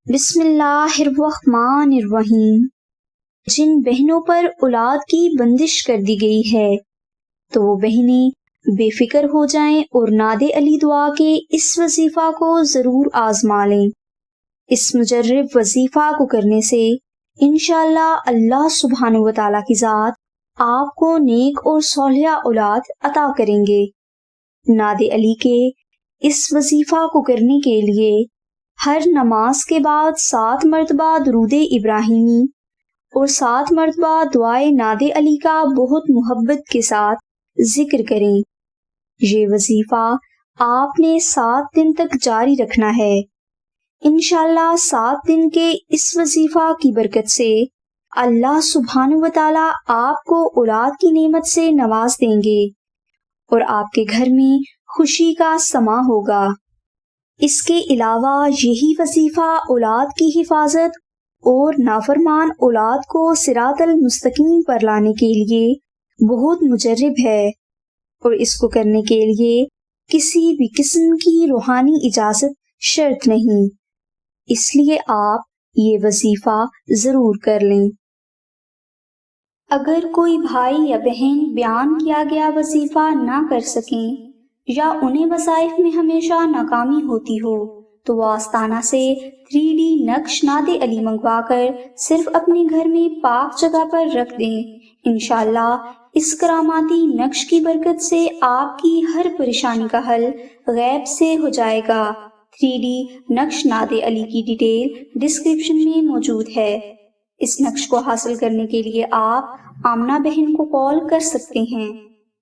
بسم اللہ الرحمن الرحیم۔ جن بہنوں پر اولاد کی بندش کر دی گئی ہے تو وہ بہنیں بے فکر ہو جائیں اور ناد علی دعا کے اس وظیفہ کو ضرور آزما لیں۔ اس مجرب وظیفہ کو کرنے سے انشاءاللہ اللہ سبحانہ و تعالیٰ کی ذات آپ کو نیک اور صالحہ اولاد عطا کریں گے۔ ناد علی کے اس وظیفہ کو کرنے کے لیے ہر نماز کے بعد 7 مرتبہ درود ابراہیمی اور 7 مرتبہ دعائے ناد علی کا بہت محبت کے ساتھ ذکر کریں۔ یہ وظیفہ آپ نے 7 دن تک جاری رکھنا ہے۔ انشاءاللہ 7 دن کے اس وظیفہ کی برکت سے اللہ سبحانہ و تعالیٰ آپ کو اولاد کی نعمت سے نواز دیں گے اور آپ کے گھر میں خوشی کا سماں ہوگا۔ اس کے علاوہ یہی وظیفہ اولاد کی حفاظت اور نافرمان اولاد کو صراط المستقیم پر لانے کے لیے بہت مجرب ہے، اور اس کو کرنے کے لیے کسی بھی قسم کی روحانی اجازت شرط نہیں، اس لیے آپ یہ وظیفہ ضرور کر لیں۔ اگر کوئی بھائی یا بہن بیان کیا گیا وظیفہ نہ کر سکیں یا انہیں وظائف میں ہمیشہ ناکامی ہوتی ہو تو وہ آستانہ سے 3D نقش ناد علی منگوا کر صرف اپنے گھر میں پاک جگہ پر رکھ دیں۔ انشاءاللہ اس کراماتی نقش کی برکت سے آپ کی ہر پریشانی کا حل غیب سے ہو جائے گا۔ 3D نقش ناد علی کی ڈیٹیل ڈسکرپشن میں موجود ہے۔ اس نقش کو حاصل کرنے کے لیے آپ آمنہ بہن کو کال کر سکتے ہیں۔